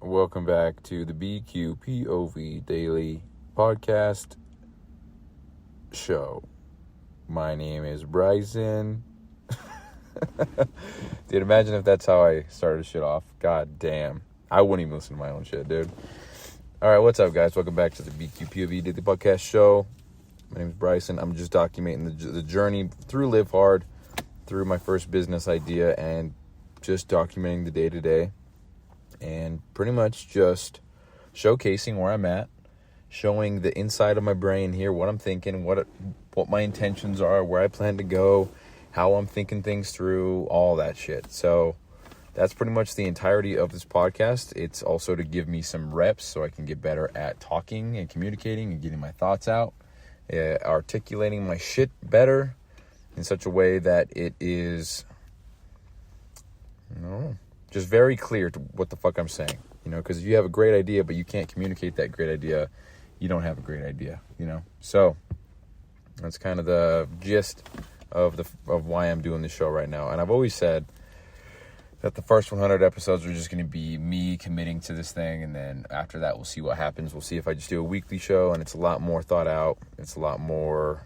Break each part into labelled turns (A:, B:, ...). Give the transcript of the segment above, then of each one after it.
A: Welcome back to the bq.POV daily podcast show. My name is Bryson. Dude, imagine if that's how I started shit off. God damn. I wouldn't even listen to my own shit, dude. Alright, what's up, guys? Welcome back to the bq.POV daily podcast show. My name is Bryson. I'm just documenting the journey through Live Hard, through my first business idea, and just documenting the day-to-day. And pretty much just showcasing where I'm at, showing the inside of my brain here, what I'm thinking, what my intentions are, where I plan to go, how I'm thinking things through, all that shit. So that's pretty much the entirety of this podcast. It's also to give me some reps so I can get better at talking and communicating and getting my thoughts out, articulating my shit better in such a way that it is, just very clear to what the fuck I'm saying, because if you have a great idea, but you can't communicate that great idea, you don't have a great idea, So that's kind of the gist of why I'm doing this show right now. And I've always said that the first 100 episodes are just going to be me committing to this thing. And then after that, we'll see what happens. We'll see if I just do a weekly show and it's a lot more thought out. It's a lot more,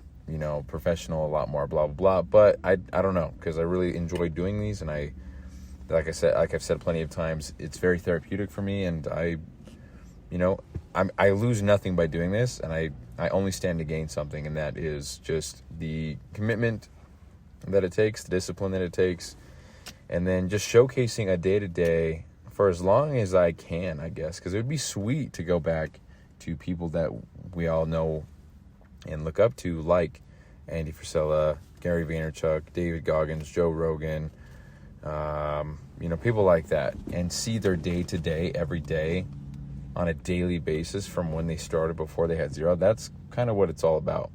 A: professional, a lot more blah, blah, blah. But I don't know, because I really enjoy doing these. And like I've said plenty of times, it's very therapeutic for me, and I lose nothing by doing this, and I only stand to gain something, and that is just the commitment that it takes, the discipline that it takes, and then just showcasing a day-to-day for as long as I can, I guess, because it would be sweet to go back to people that we all know and look up to, like Andy Frisella, Gary Vaynerchuk, David Goggins, Joe Rogan, people like that, and see their day-to-day every day on a daily basis from when they started before they had zero. That's kind of what it's all about.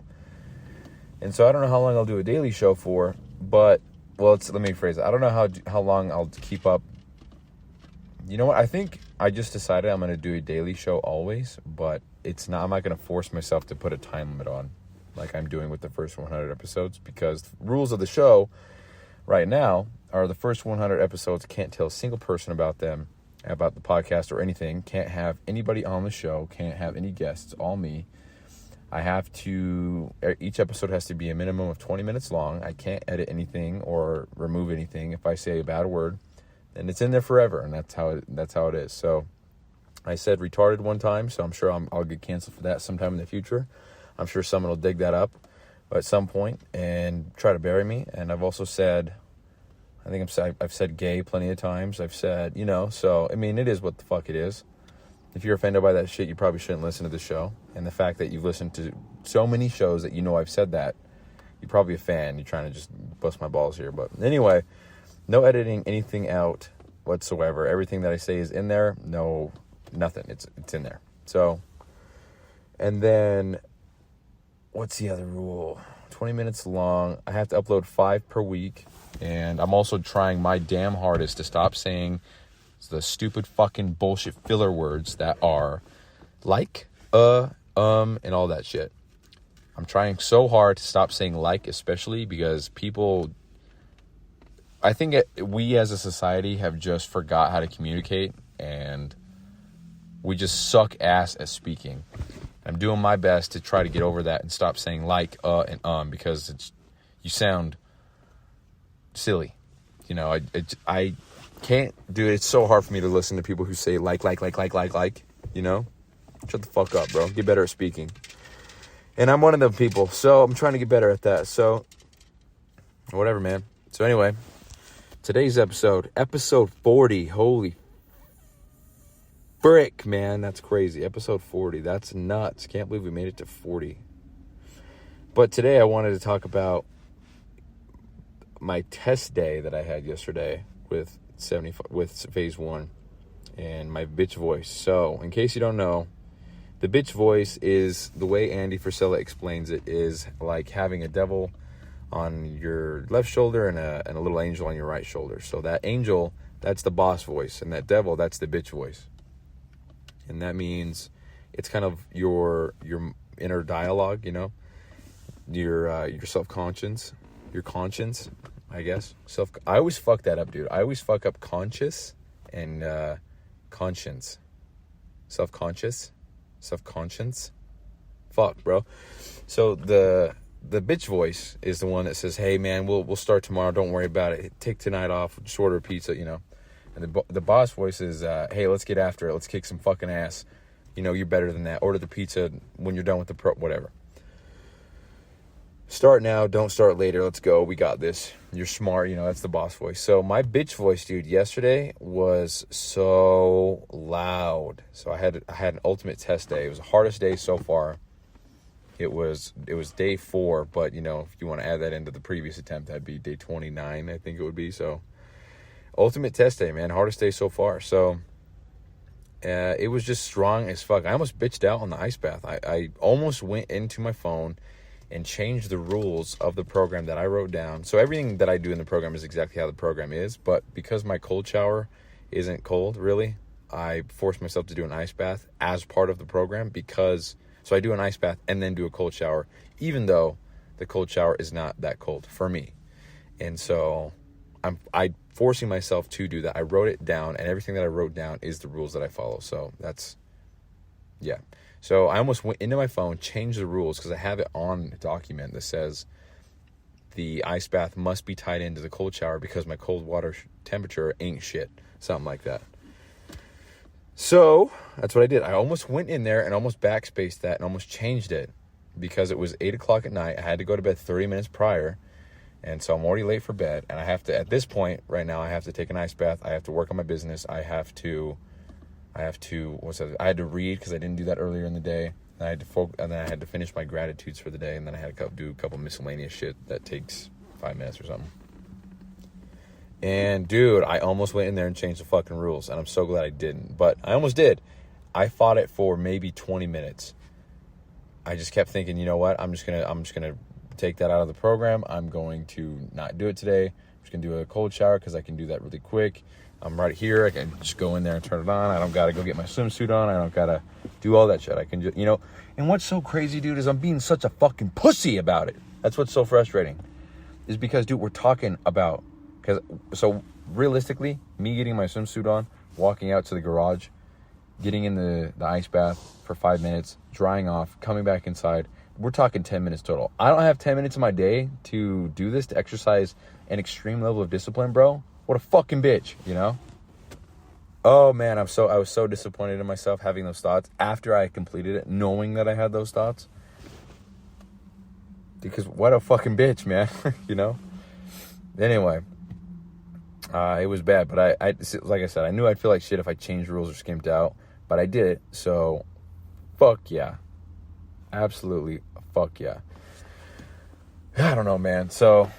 A: And so I don't know how long I'll do a daily show for, but, let me rephrase it. I don't know how long I'll keep up. You know what? I think I just decided I'm going to do a daily show always, but I'm not going to force myself to put a time limit on like I'm doing with the first 100 episodes, because the rules of the show right now are the first 100 episodes can't tell a single person about them, about the podcast or anything, can't have anybody on the show, can't have any guests, all me. Each episode has to be a minimum of 20 minutes long. I can't edit anything or remove anything. If I say a bad word, then it's in there forever, and that's how it is. So I said retarded one time, so I'm sure I'll get canceled for that sometime in the future. I'm sure someone will dig that up at some point and try to bury me. And I've also said, I've said gay plenty of times. I've said, so, it is what the fuck it is. If you're offended by that shit, you probably shouldn't listen to the show. And the fact that you've listened to so many shows that I've said that, you're probably a fan. You're trying to just bust my balls here. But anyway, no editing anything out whatsoever. Everything that I say is in there. No, nothing. It's in there. So, and then, what's the other rule? 20 minutes long. I have to upload 5 per week. And I'm also trying my damn hardest to stop saying the stupid fucking bullshit filler words that are like, and all that shit. I'm trying so hard to stop saying like, especially because I think we as a society have just forgot how to communicate, and we just suck ass at speaking. I'm doing my best to try to get over that and stop saying like, and because you sound silly. I can't do it. It's so hard for me to listen to people who say like, shut the fuck up, bro. Get better at speaking. And I'm one of them people, so I'm trying to get better at that. So whatever, man. So anyway, today's episode 40. Holy frick, man. That's crazy. Episode 40. That's nuts. Can't believe we made it to 40. But today I wanted to talk about my test day that I had yesterday with phase 1 and my bitch voice. So, in case you don't know, the bitch voice is, the way Andy Frisella explains it, is like having a devil on your left shoulder and a little angel on your right shoulder. So that angel, that's the boss voice, and that devil, that's the bitch voice. And that means it's kind of your inner dialogue, your self-conscious, your conscience, I guess. I always fuck that up, dude. I always fuck up conscious and conscience. self-conscience. Fuck, bro. So the bitch voice is the one that says, hey, man, we'll start tomorrow. Don't worry about it. Take tonight off. Just order a pizza, you know. And the boss voice is, hey, let's get after it. Let's kick some fucking ass. You know, you're better than that. Order the pizza when you're done with the whatever. Start now. Don't start later. Let's go. We got this. You're smart. You know, that's the boss voice. So my bitch voice, dude, yesterday was so loud. So I had an ultimate test day. It was the hardest day so far. It was day 4, but, you know, if you want to add that into the previous attempt, that'd be day 29, I think it would be. So ultimate test day, man. Hardest day so far. So it was just strong as fuck. I almost bitched out on the ice bath. I almost went into my phone and changed the rules of the program that I wrote down. So everything that I do in the program is exactly how the program is. But because my cold shower isn't cold, really, I forced myself to do an ice bath as part of the program So I do an ice bath and then do a cold shower, even though the cold shower is not that cold for me. And so I'm forcing myself to do that. I wrote it down, and everything that I wrote down is the rules that I follow. So yeah. So I almost went into my phone, changed the rules, because I have it on a document that says the ice bath must be tied into the cold shower because my cold water temperature ain't shit. Something like that. So that's what I did. I almost went in there and almost backspaced that and almost changed it because it was 8 o'clock at night. I had to go to bed 30 minutes prior. And so I'm already late for bed. And I have to, at this point right now, I have to take an ice bath. I have to work on my business. I had to read because I didn't do that earlier in the day. And then I had to finish my gratitudes for the day. And then I had to do a couple miscellaneous shit that takes 5 minutes or something. And dude, I almost went in there and changed the fucking rules, and I'm so glad I didn't. But I almost did. I fought it for maybe 20 minutes. I just kept thinking, you know what? I'm just gonna take that out of the program. I'm going to not do it today. I'm just gonna do a cold shower because I can do that really quick. I'm right here. I can just go in there and turn it on. I don't gotta go get my swimsuit on. I don't gotta do all that shit. I can just, you know. And what's so crazy, dude, is I'm being such a fucking pussy about it. That's what's so frustrating. Is because, dude, we're talking about. So realistically, me getting my swimsuit on, walking out to the garage, getting in the ice bath for 5 minutes, drying off, coming back inside, we're talking 10 minutes total. I don't have 10 minutes of my day to do this, to exercise an extreme level of discipline, bro. What a fucking bitch, you know? Oh man, I was so disappointed in myself having those thoughts after I completed it, knowing that I had those thoughts. Because what a fucking bitch, man, you know? Anyway. It was bad, but I like I said, I knew I'd feel like shit if I changed rules or skimped out, but I did it, so fuck yeah. Absolutely fuck yeah. I don't know, man. So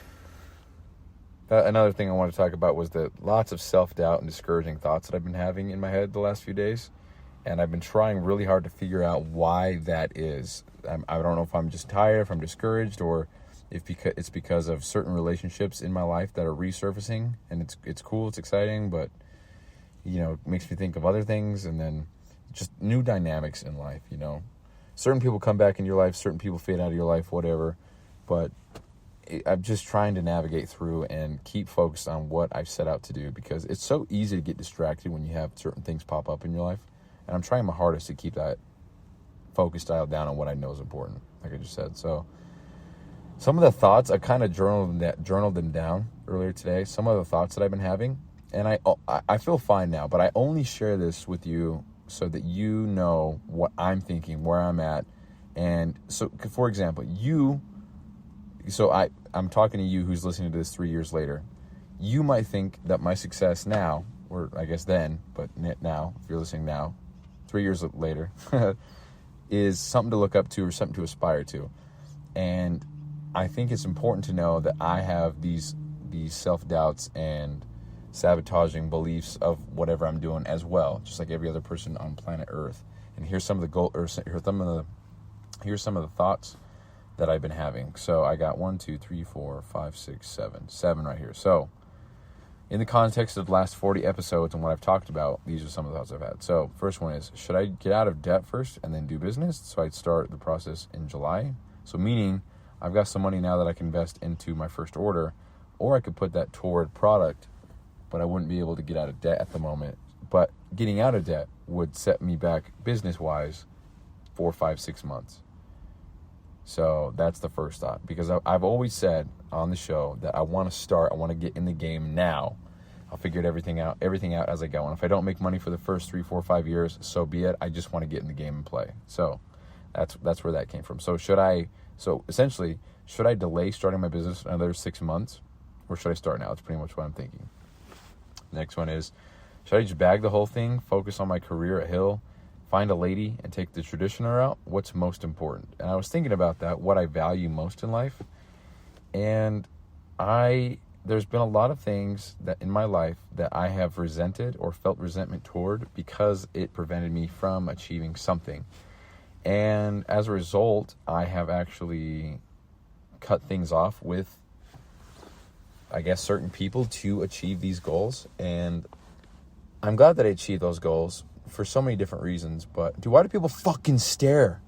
A: another thing I want to talk about was the lots of self-doubt and discouraging thoughts that I've been having in my head the last few days, and I've been trying really hard to figure out why that is. I don't know if I'm just tired, if I'm discouraged, or it's because of certain relationships in my life that are resurfacing, and it's cool, it's exciting, but, you know, it makes me think of other things, and then just new dynamics in life, you know. Certain people come back in your life, certain people fade out of your life, whatever, but I'm just trying to navigate through and keep focused on what I've set out to do, because it's so easy to get distracted when you have certain things pop up in your life, and I'm trying my hardest to keep that focus dialed down on what I know is important, like I just said. So some of the thoughts, I kind of journaled them down earlier today, some of the thoughts that I've been having, and I feel fine now, but I only share this with you so that you know what I'm thinking, where I'm at. And so, for example, I'm talking to you who's listening to this 3 years later. You might think that my success now, or I guess then, but now, if you're listening now, 3 years later, is something to look up to or something to aspire to. And I think it's important to know that I have these self-doubts and sabotaging beliefs of whatever I'm doing as well, just like every other person on planet Earth. And here's some of here's some of the thoughts that I've been having. So I got 1, 2, 3, 4, 5, 6, 7 right here. So in the context of the last 40 episodes and what I've talked about, these are some of the thoughts I've had. So first one is, should I get out of debt first and then do business? So I'd start the process in July. So meaning I've got some money now that I can invest into my first order, or I could put that toward product, but I wouldn't be able to get out of debt at the moment. But getting out of debt would set me back business-wise 4, 5, 6 months. So that's the first thought, because I've always said on the show that I want to get in the game now. I'll figure everything out as I go. And if I don't make money for the first 3, 4, 5 years, so be it. I just want to get in the game and play. So that's where that came from. So essentially, should I delay starting my business another 6 months, or should I start now? That's pretty much what I'm thinking. Next one is, should I just bag the whole thing, focus on my career at Hill, find a lady, and take the traditional route? What's most important? And I was thinking about that, what I value most in life. And there's been a lot of things that in my life that I have resented or felt resentment toward because it prevented me from achieving something. And as a result, I have actually cut things off with, I guess, certain people to achieve these goals. And I'm glad that I achieved those goals for so many different reasons. But, dude, why do people fucking stare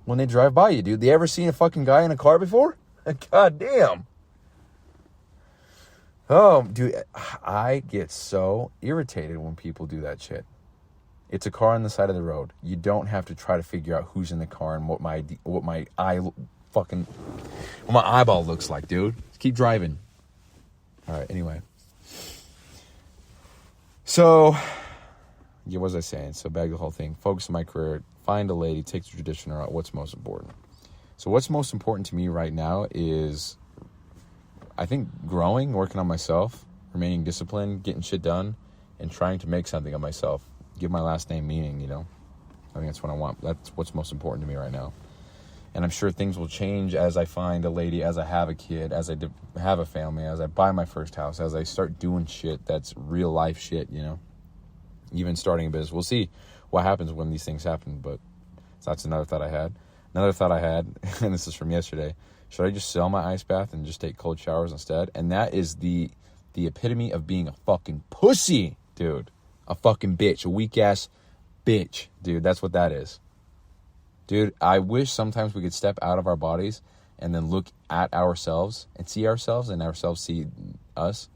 A: when they drive by you, dude? They ever seen a fucking guy in a car before? God damn. Oh, dude, I get so irritated when people do that shit. It's a car on the side of the road. You don't have to try to figure out who's in the car and what my eyeball looks like, dude. Just keep driving. All right, anyway. So, yeah, what was I saying? So, bag the whole thing. Focus on my career. Find a lady. Take the traditional route. What's most important? So, what's most important to me right now is, I think, growing, working on myself, remaining disciplined, getting shit done, and trying to make something of myself. Give my last name meaning, you know? I think that's what I want. That's what's most important to me right now. And I'm sure things will change as I find a lady, as I have a kid, as I have a family, as I buy my first house, as I start doing shit that's real life shit, you know? Even starting a business. We'll see what happens when these things happen, but that's another thought I had. Another thought I had, and this is from yesterday, should I just sell my ice bath and just take cold showers instead? And that is the epitome of being a fucking pussy, dude. A fucking bitch. A weak-ass bitch, dude. That's what that is. Dude, I wish sometimes we could step out of our bodies and then look at ourselves and see ourselves and ourselves see us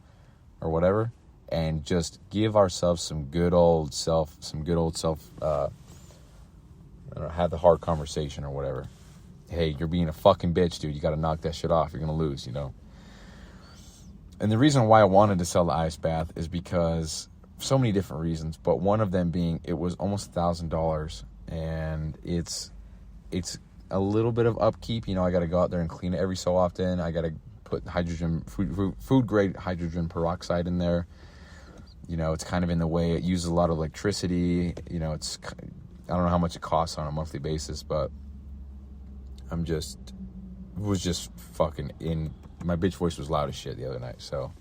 A: or whatever, and just give ourselves some good old self, I don't know, have the hard conversation or whatever. Hey, you're being a fucking bitch, dude. You got to knock that shit off. You're going to lose, you know? And the reason why I wanted to sell the ice bath is because so many different reasons, but one of them being it was almost $1,000, and it's a little bit of upkeep. You know, I got to go out there and clean it every so often. I got to put food grade hydrogen peroxide in there. You know, it's kind of in the way. It uses a lot of electricity. You know, I don't know how much it costs on a monthly basis, but was just fucking in. My bitch voice was loud as shit the other night, so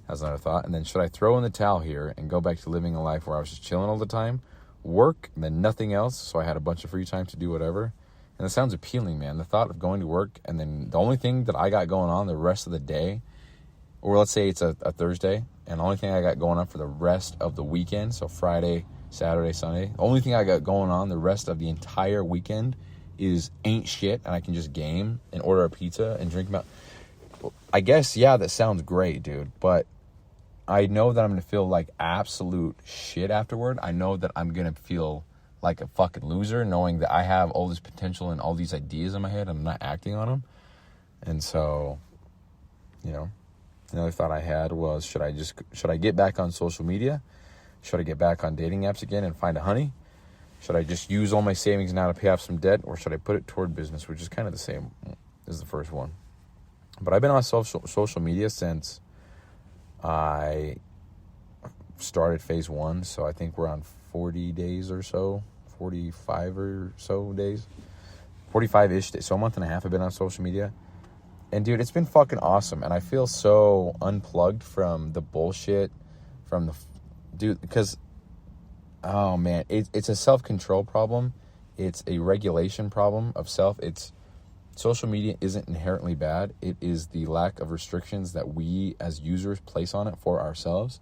A: that's another thought. And then, should I throw in the towel here and go back to living a life where I was just chilling all the time, work, and then nothing else, so I had a bunch of free time to do whatever? And it sounds appealing, man. The thought of going to work, and then the only thing that I got going on the rest of the day, or let's say it's a Thursday, and the only thing I got going on for the rest of the weekend, so Friday, Saturday, Sunday, the only thing I got going on the rest of the entire weekend is ain't shit, and I can just game and order a pizza and drink I guess, yeah, that sounds great, dude, but I know that I'm going to feel like absolute shit afterward. I know that I'm going to feel like a fucking loser knowing that I have all this potential and all these ideas in my head and I'm not acting on them. And so, you know, another thought I had was, should I get back on social media? Should I get back on dating apps again and find a honey? Should I just use all my savings now to pay off some debt, or should I put it toward business, which is kind of the same as the first one? But I've been on social media since I started phase 1, so I think we're on 40 days or so, 45 or so days, 45-ish days, so a month and a half I've been on social media. And dude, it's been fucking awesome, and I feel so unplugged from the bullshit, because, oh man, it's a self-control problem, it's a regulation problem of self. Social media isn't inherently bad. It is the lack of restrictions that we as users place on it for ourselves.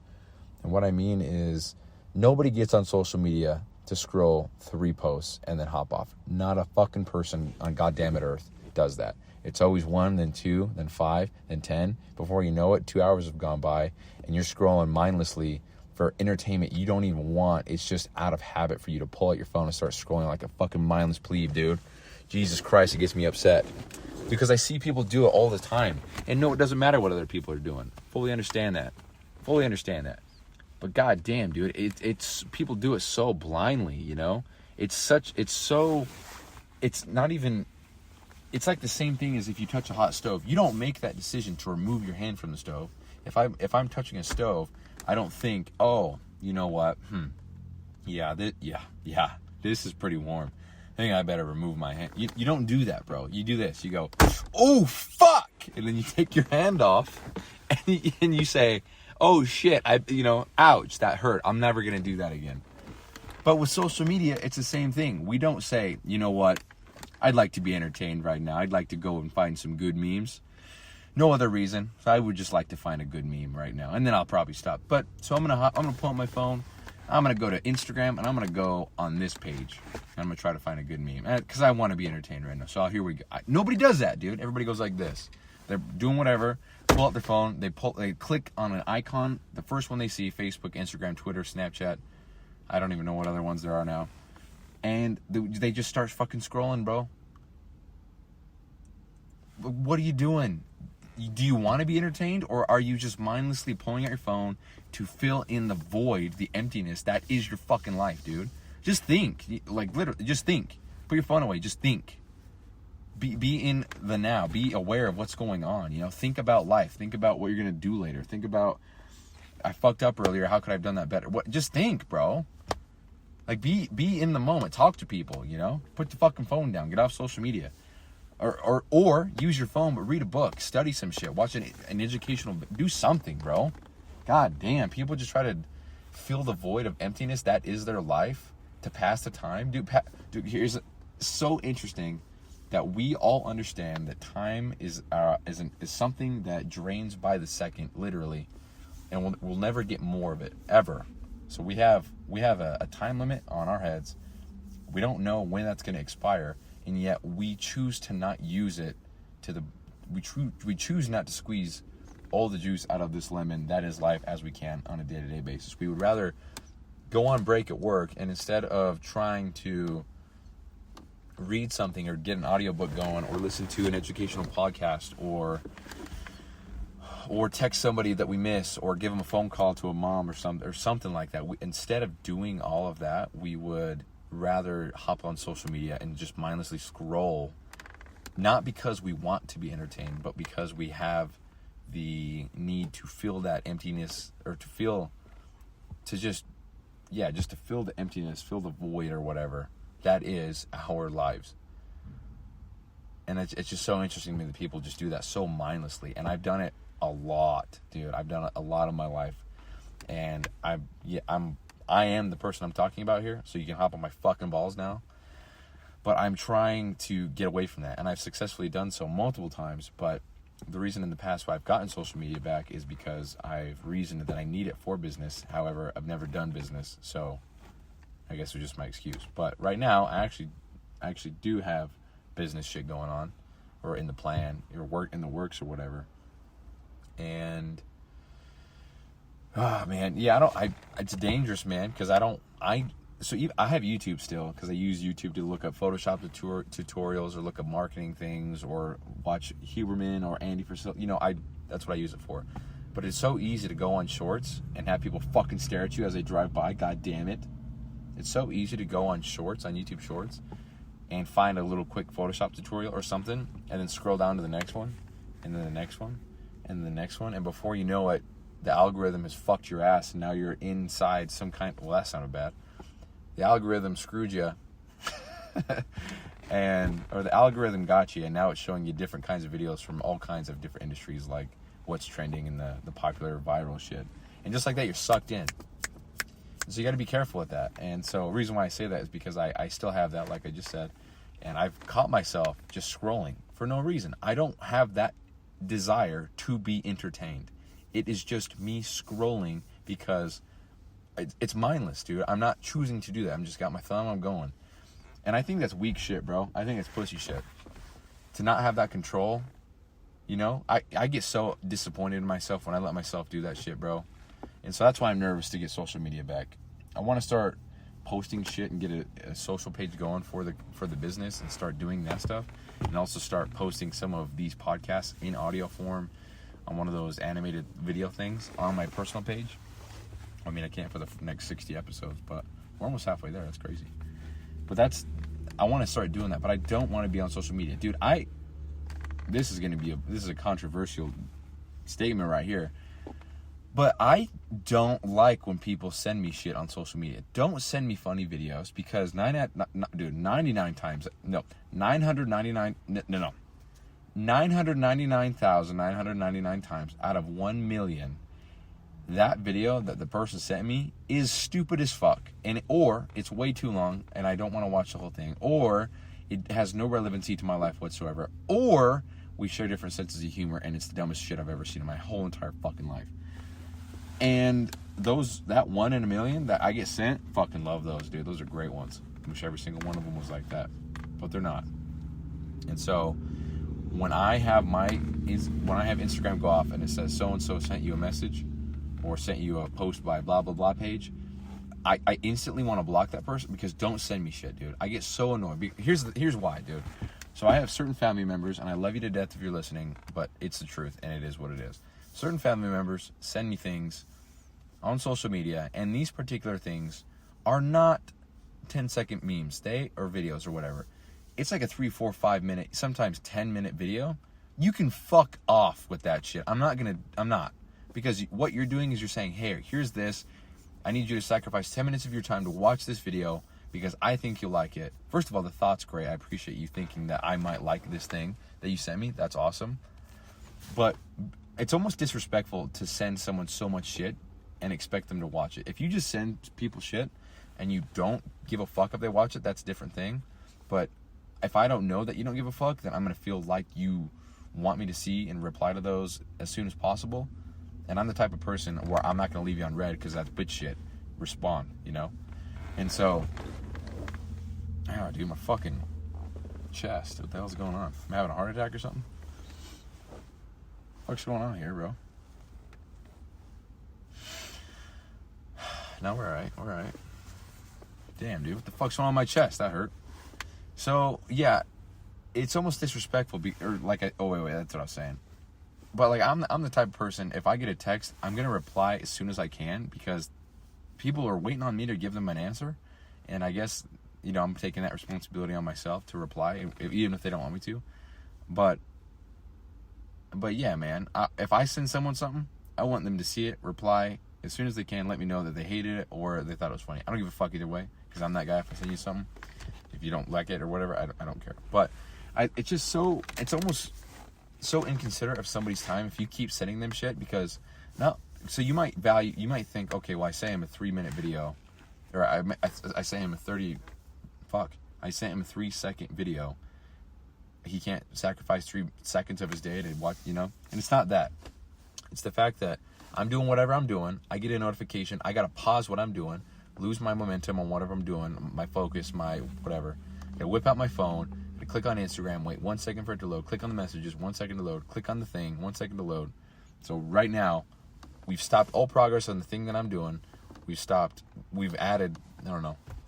A: And what I mean is, nobody gets on social media to scroll 3 posts and then hop off. Not a fucking person on goddamn earth does that. It's always 1, then 2, then 5, then 10. Before you know it, 2 hours have gone by and you're scrolling mindlessly for entertainment you don't even want. It's just out of habit for you to pull out your phone and start scrolling like a fucking mindless plebe, dude. Jesus Christ, it gets me upset. Because I see people do it all the time. And no, it doesn't matter what other people are doing. Fully understand that. But god damn, dude, it's people do it so blindly, you know? It's not even, it's like the same thing as if you touch a hot stove. You don't make that decision to remove your hand from the stove. If I'm touching a stove, I don't think, oh, you know what? This is pretty warm. I think I better remove my hand. You don't do that, bro. You do this. You go, oh, fuck! And then you take your hand off, and you say, oh, shit, ouch, that hurt. I'm never going to do that again. But with social media, it's the same thing. We don't say, you know what? I'd like to be entertained right now. I'd like to go and find some good memes. No other reason. So I would just like to find a good meme right now. And then I'll probably stop. But, so I'm gonna pull out my phone. I'm going to go to Instagram, and I'm going to go on this page. I'm going to try to find a good meme. Because I want to be entertained right now. So here we go. Nobody does that, dude. Everybody goes like this. They're doing whatever. Pull out their phone. They click on an icon. The first one they see, Facebook, Instagram, Twitter, Snapchat. I don't even know what other ones there are now. And they just start fucking scrolling, bro. What are you doing? Do you want to be entertained, or are you just mindlessly pulling out your phone to fill in the void, the emptiness that is your fucking life, dude? Just think. Like, literally, just think. Put your phone away. Just think. Be in the now. Be aware of what's going on, you know? Think about life. Think about what you're going to do later. Think about, I fucked up earlier. How could I have done that better? Just think, bro. Like, be in the moment. Talk to people, you know? Put the fucking phone down. Get off social media. Or use your phone, but read a book, study some shit, watch an educational, do something, bro. God damn, people just try to fill the void of emptiness that is their life to pass the time. Dude, here's so interesting that we all understand that time is something that drains by the second, literally, and we'll never get more of it ever. So we have a time limit on our heads. We don't know when that's going to expire. And yet we choose to not use it we choose not to squeeze all the juice out of this lemon that is life as we can on a day-to-day basis. We would rather go on break at work, and instead of trying to read something or get an audiobook going or listen to an educational podcast or text somebody that we miss or give them a phone call to a mom or something like that. Instead of doing all of that, we would rather hop on social media and just mindlessly scroll, not because we want to be entertained, but because we have the need to fill that emptiness, or to fill the emptiness, fill the void or whatever that is our lives. And it's just so interesting to me that people just do that so mindlessly. And I've done it a lot, dude. I've done it a lot of my life, and I am the person I'm talking about here, so you can hop on my fucking balls now. But I'm trying to get away from that, and I've successfully done so multiple times. But the reason in the past why I've gotten social media back is because I've reasoned that I need it for business. However, I've never done business, so I guess it's just my excuse. But right now, I actually do have business shit going on, or in the plan, or in the works, or whatever. And oh man, yeah, it's dangerous, man, because I have YouTube still, because I use YouTube to look up Photoshop tutorials, or look up marketing things, or watch Huberman or Andy Frisell. That's what I use it for. But it's so easy to go on Shorts and have people fucking stare at you as they drive by. God damn it. It's so easy to go on Shorts, on YouTube Shorts, and find a little quick Photoshop tutorial or something, and then scroll down to the next one, and then the next one, and the next one, and before you know it, the algorithm has fucked your ass, and now you're inside some kind. Well, that sounded bad. The algorithm screwed you, or the algorithm got you, and now it's showing you different kinds of videos from all kinds of different industries, like what's trending in the popular viral shit, and just like that, you're sucked in. So you got to be careful with that. And so the reason why I say that is because I still have that, like I just said, and I've caught myself just scrolling for no reason. I don't have that desire to be entertained. It is just me scrolling because it's mindless, dude. I'm not choosing to do that. I'm just got my thumb, I'm going. And I think that's weak shit, bro. I think it's pussy shit. To not have that control, I get so disappointed in myself when I let myself do that shit, bro. And so that's why I'm nervous to get social media back. I want to start posting shit and get a social page going for the business and start doing that stuff, and also start posting some of these podcasts in audio form on one of those animated video things on my personal page. I mean, I can't for the next 60 episodes, but we're almost halfway there. That's crazy. But I want to start doing that, but I don't want to be on social media. Dude, this is a controversial statement right here. But I don't like when people send me shit on social media. Don't send me funny videos, because 999,999 times out of 1 million, that video that the person sent me is stupid as fuck, or it's way too long and I don't want to watch the whole thing, or it has no relevancy to my life whatsoever, or we share different senses of humor and it's the dumbest shit I've ever seen in my whole entire fucking life. And that 1 in a million that I get sent, fucking love those, dude. Those are great ones. I wish every single one of them was like that, but they're not. And so when I have Instagram go off and it says so and so sent you a message or sent you a post by blah blah blah page, I instantly want to block that person, because don't send me shit, dude. I get so annoyed. Here's why, dude. So I have certain family members, and I love you to death if you're listening, but it's the truth and it is what it is. Certain family members send me things on social media, and these particular things are not 10-second memes, or videos or whatever. It's like a 3, 4, 5 minute, sometimes 10-minute video. You can fuck off with that shit. I'm not. Because what you're doing is you're saying, hey, here's this. I need you to sacrifice 10 minutes of your time to watch this video because I think you'll like it. First of all, the thought's great. I appreciate you thinking that I might like this thing that you sent me. That's awesome. But it's almost disrespectful to send someone so much shit and expect them to watch it. If you just send people shit and you don't give a fuck if they watch it, that's a different thing. But if I don't know that you don't give a fuck, then I'm going to feel like you want me to see and reply to those as soon as possible. And I'm the type of person where I'm not going to leave you on red because that's bitch shit. Respond, you know? And so, oh, dude, my fucking chest. What the hell's going on? Am I having a heart attack or something? What's going on here, bro? No, we're alright. Damn, dude, what the fuck's going on my chest? That hurt. So, yeah, it's almost disrespectful. Wait, that's what I was saying. But, like, I'm the type of person, if I get a text, I'm going to reply as soon as I can, because people are waiting on me to give them an answer. And I guess, you know, I'm taking that responsibility on myself to reply, even if they don't want me to. But yeah, man, if I send someone something, I want them to see it, reply as soon as they can, let me know that they hated it or they thought it was funny. I don't give a fuck either way, because I'm that guy. If I send you something, if you don't like it or whatever, I don't care. But it's almost so inconsiderate of somebody's time if you keep sending them shit, because now, so you might think, okay, well, I sent him a 3-minute video, or I sent him I sent him a 3-second video. He can't sacrifice 3 seconds of his day to watch, you know? And it's not that. It's the fact that I'm doing whatever I'm doing. I get a notification. I got to pause what I'm doing, lose my momentum on whatever I'm doing, my focus, my whatever. I got to whip out my phone, click on Instagram, wait 1 second for it to load, click on the messages, 1 second to load, click on the thing, 1 second to load. So right now, we've stopped all progress on the thing that I'm doing. We've added,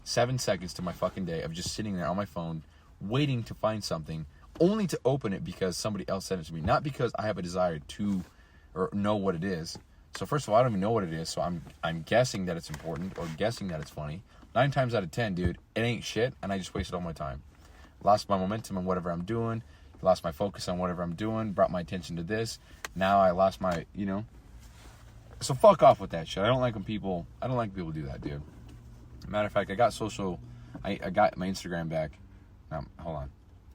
A: 7 seconds to my fucking day of just sitting there on my phone, waiting to find something, only to open it because somebody else sent it to me, not because I have a desire to or know what it is. So first of all, I don't even know what it is, so I'm guessing that it's important or guessing that it's funny. 9 times out of 10, dude, it ain't shit, and I just wasted all my time. Lost my momentum on whatever I'm doing, lost my focus on whatever I'm doing, brought my attention to this. Now I lost my, So fuck off with that shit. I don't like people do that, dude. Matter of fact, I got my Instagram back. Hold on.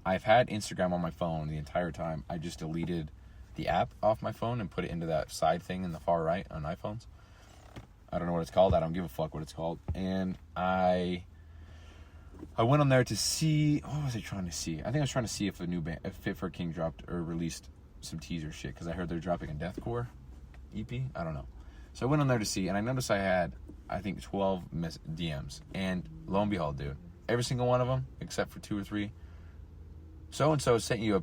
A: I've had Instagram on my phone the entire time. I just deleted the app off my phone and put it into that side thing in the far right on iPhones. I don't know what it's called. I don't give a fuck what it's called. And I went on there to see, what was I trying to see? I think I was trying to see if if Fit for a King dropped or released some teaser shit, because I heard they're dropping a deathcore EP. I don't know. So I went on there to see, and I noticed I had, I think, 12 DMs. And lo and behold, dude, every single one of them, except for 2 or 3, so-and-so sent you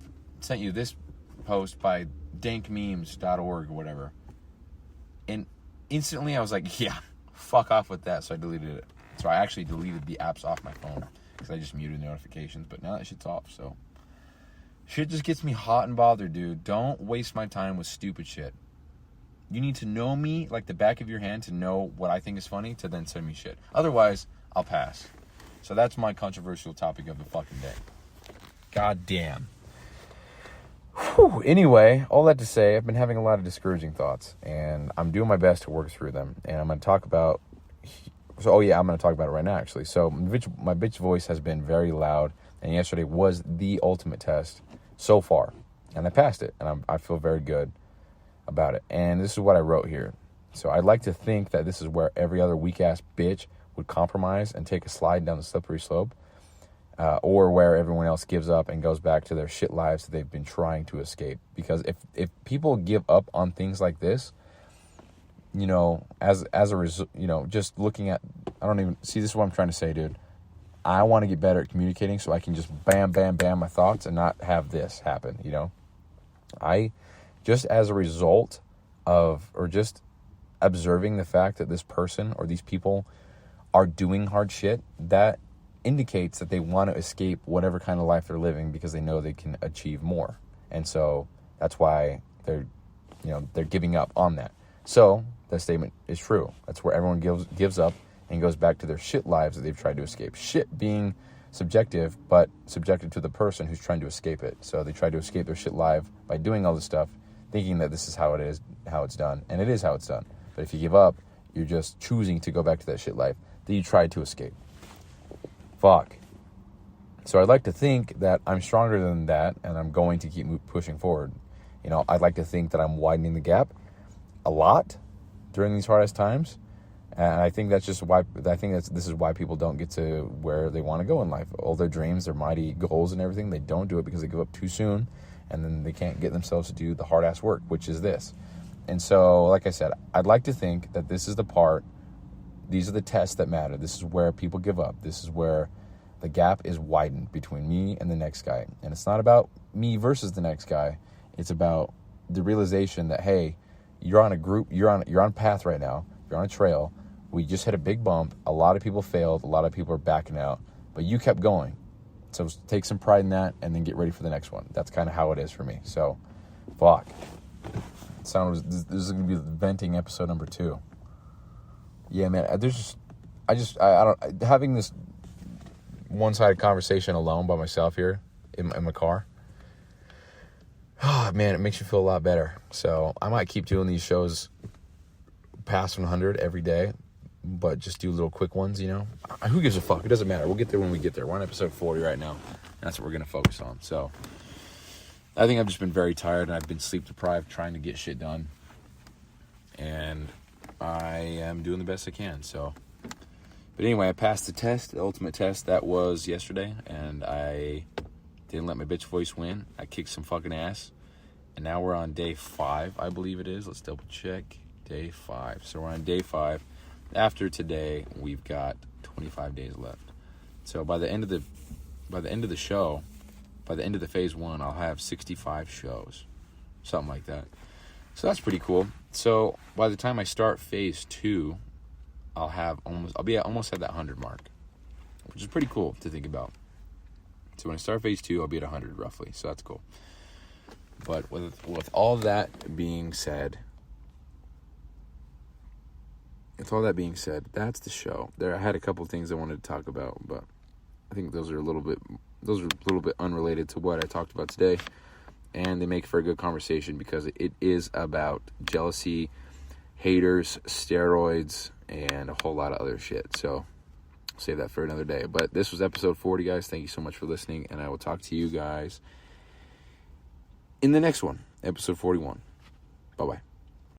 A: this post by dankmemes.org or whatever. And instantly I was like, yeah, fuck off with that. So I deleted it. So I actually deleted the apps off my phone because I just muted notifications. But now that shit's off, so shit just gets me hot and bothered, dude. Don't waste my time with stupid shit. You need to know me like the back of your hand to know what I think is funny to then send me shit. Otherwise, I'll pass. So that's my controversial topic of the fucking day. God damn. Whew. Anyway, all that to say, I've been having a lot of discouraging thoughts, and I'm doing my best to work through them. And I'm going to talk about... I'm going to talk about it right now, actually. So my bitch voice has been very loud, and yesterday was the ultimate test so far. And I passed it, and I feel very good about it. And this is what I wrote here. So I'd like to think that this is where every other weak-ass bitch would compromise and take a slide down the slippery slope, or where everyone else gives up and goes back to their shit lives that they've been trying to escape. Because if people give up on things like this, you know, as a result, you know, just looking at, I don't even see, this is what I'm trying to say, dude. I want to get better at communicating so I can just bam, bam, bam my thoughts and not have this happen, you know. Just as a result of, or just observing the fact that this person or these people are doing hard shit, that indicates that they want to escape whatever kind of life they're living because they know they can achieve more. And so that's why they're giving up on that. So that statement is true. That's where everyone gives up and goes back to their shit lives that they've tried to escape. Shit being subjective, but subjective to the person who's trying to escape it. So they try to escape their shit life by doing all this stuff, thinking that this is how it is, how it's done. And it is how it's done. But if you give up, you're just choosing to go back to that shit life that you tried to escape. Fuck. So I'd like to think that I'm stronger than that, and I'm going to keep pushing forward. You know, I'd like to think that I'm widening the gap a lot during these hardest times. And I think that's just why, this is why people don't get to where they want to go in life. All their dreams, their mighty goals and everything, they don't do it because they give up too soon, and then they can't get themselves to do the hard-ass work, which is this. And so, like I said, I'd like to think that this is the part, these are the tests that matter. This is where people give up. This is where the gap is widened between me and the next guy. And it's not about me versus the next guy. It's about the realization that, hey, you're on path right now. You're on a trail. We just hit a big bump. A lot of people failed. A lot of people are backing out. But you kept going. So take some pride in that and then get ready for the next one. That's kind of how it is for me. So, fuck. This is going to be the venting episode number 2. Yeah, man. I don't, having this one-sided conversation alone by myself here in my car. Oh, man, it makes you feel a lot better. So I might keep doing these shows past 100 every day, but just do little quick ones, you know. Who gives a fuck? It doesn't matter. We'll get there when we get there. We're on episode 40 right now. That's what we're going to focus on. So I think I've just been very tired, and I've been sleep deprived trying to get shit done. And I am doing the best I can. So, but anyway, I passed the test, the ultimate test. That was yesterday, and I didn't let my bitch voice win. I kicked some fucking ass. And now we're on day 5, I believe it is. Let's double check. Day 5. So we're on day 5. After today, we've got 25 days left. So by the end of the show, by the end of the phase 1, I'll have 65 shows. Something like that. So that's pretty cool. So by the time I start phase 2, I'll be almost at that 100 mark, which is pretty cool to think about. So when I start phase 2, I'll be at 100 roughly. So that's cool. But with all that being said, that's the show. I had a couple of things I wanted to talk about, but I think those are a little bit unrelated to what I talked about today, and they make for a good conversation because it is about jealousy, haters, steroids, and a whole lot of other shit. So save that for another day. But this was episode 40, guys. Thank you so much for listening, and I will talk to you guys in the next one, episode 41. Bye-bye.